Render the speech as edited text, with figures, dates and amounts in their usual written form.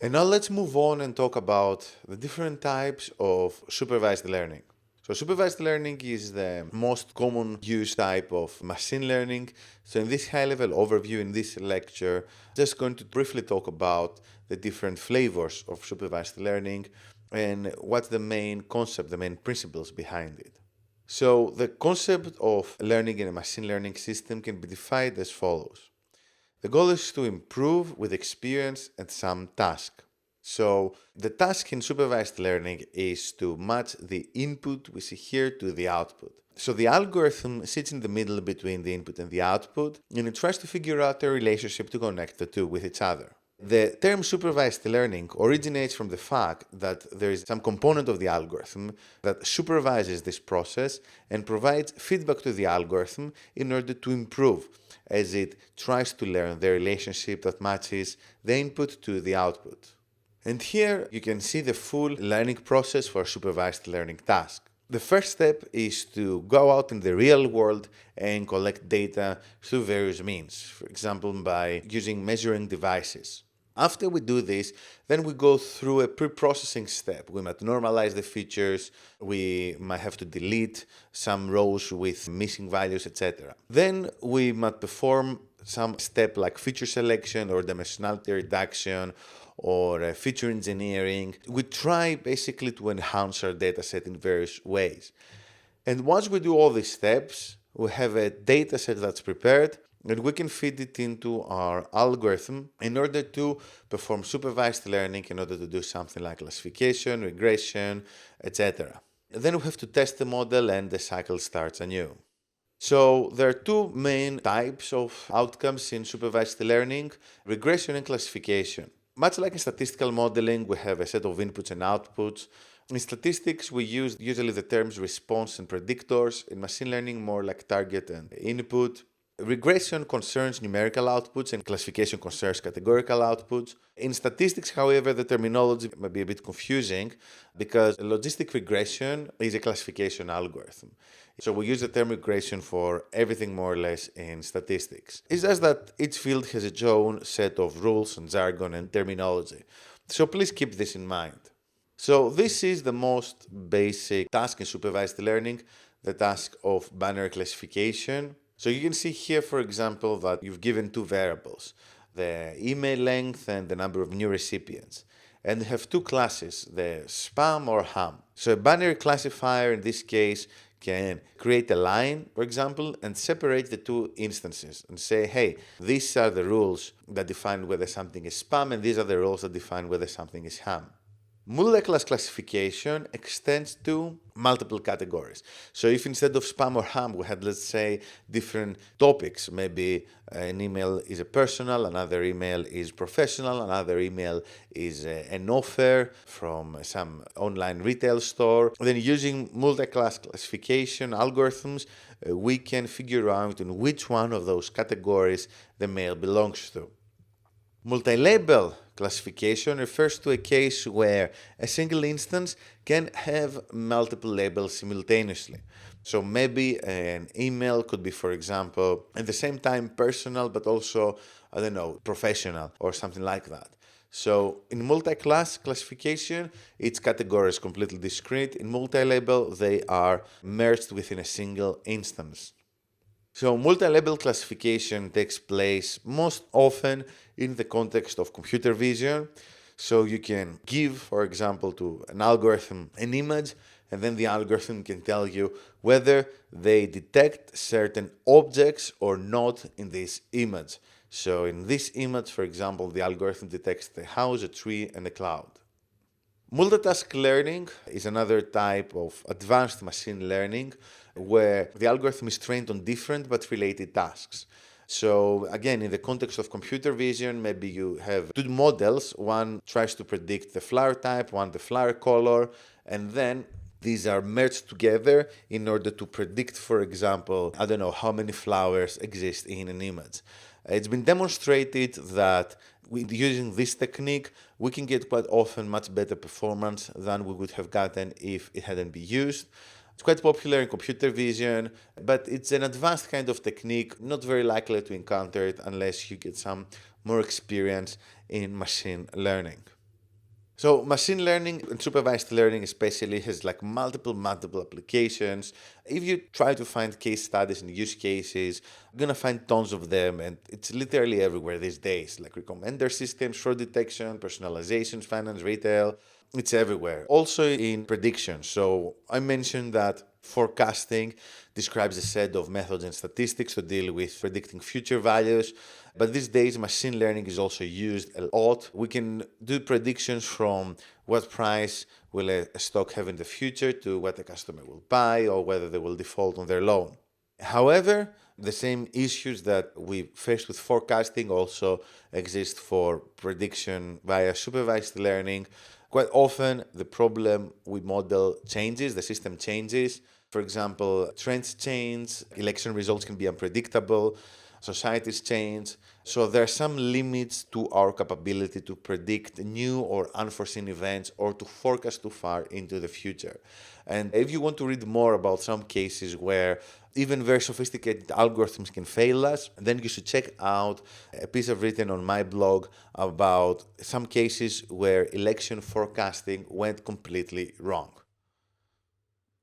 And now let's move on and talk about the different types of supervised learning. So supervised learning is the most common use type of machine learning. So in this high-level overview in this lecture, just going to briefly talk about the different flavors of supervised learning and what's the main concept, the main principles behind it. So the concept of learning in a machine learning system can be defined as follows. The goal is to improve with experience at some task. So the task in supervised learning is to match the input we see here to the output. So the algorithm sits in the middle between the input and the output, and it tries to figure out a relationship to connect the two with each other. The term supervised learning originates from the fact that there is some component of the algorithm that supervises this process and provides feedback to the algorithm in order to improve as it tries to learn the relationship that matches the input to the output. And here you can see the full learning process for a supervised learning task. The first step is to go out in the real world and collect data through various means, for example, by using measuring devices. After we do this, then we go through a pre-processing step. We might normalize the features, we might have to delete some rows with missing values, etc. Then we might perform some step like feature selection or dimensionality reduction or feature engineering. We try basically to enhance our data set in various ways. And once we do all these steps, we have a data set that's prepared and we can feed it into our algorithm in order to perform supervised learning, in order to do something like classification, regression, etc. Then we have to test the model and the cycle starts anew. So there are two main types of outcomes in supervised learning, regression and classification. Much like in statistical modeling, we have a set of inputs and outputs. In statistics, we use usually the terms response and predictors. In machine learning, more like target and input. Regression concerns numerical outputs and classification concerns categorical outputs. In statistics, however, the terminology may be a bit confusing because logistic regression is a classification algorithm. So we use the term regression for everything more or less in statistics. It's just that each field has its own set of rules and jargon and terminology. So please keep this in mind. So this is the most basic task in supervised learning, the task of binary classification. So you can see here, for example, that you've given two variables, the email length and the number of new recipients. And you have two classes, the spam or ham. So a binary classifier in this case can create a line, for example, and separate the two instances and say, hey, these are the rules that define whether something is spam and these are the rules that define whether something is ham. Multi-class classification extends to multiple categories. So if instead of spam or ham we had, let's say, different topics, maybe an email is a personal, another email is professional, another email is an offer from some online retail store, then using multi-class classification algorithms, we can figure out in which one of those categories the mail belongs to. Multi-label classification refers to a case where a single instance can have multiple labels simultaneously. So maybe an email could be, for example, at the same time personal, but also, professional or something like that. So in multi-class classification, each category is completely discrete. In multi-label, they are merged within a single instance. So multi-label classification takes place most often in the context of computer vision. So you can give, for example, to an algorithm an image, and then the algorithm can tell you whether they detect certain objects or not in this image. So in this image, for example, the algorithm detects the house, a tree, and a cloud. Multitask learning is another type of advanced machine learning where the algorithm is trained on different but related tasks. So again, in the context of computer vision, maybe you have two models. One tries to predict the flower type, one the flower color, and then these are merged together in order to predict, for example, how many flowers exist in an image. It's been demonstrated that using this technique, we can get quite often much better performance than we would have gotten if it hadn't been used. It's quite popular in computer vision, but it's an advanced kind of technique, not very likely to encounter it unless you get some more experience in machine learning. So machine learning and supervised learning especially has like multiple applications. If you try to find case studies and use cases, you're gonna find tons of them, and it's literally everywhere these days. Like recommender systems, fraud detection, personalizations, finance, retail. It's everywhere. Also in predictions. So I mentioned that forecasting describes a set of methods and statistics to deal with predicting future values. But these days, machine learning is also used a lot. We can do predictions from what price will a stock have in the future to what a customer will buy or whether they will default on their loan. However, the same issues that we faced with forecasting also exist for prediction via supervised learning. Quite often, the problem we model changes, the system changes. For example, trends change, election results can be unpredictable, societies change. So there are some limits to our capability to predict new or unforeseen events or to forecast too far into the future. And if you want to read more about some cases where even very sophisticated algorithms can fail us, then you should check out a piece I've written on my blog about some cases where election forecasting went completely wrong.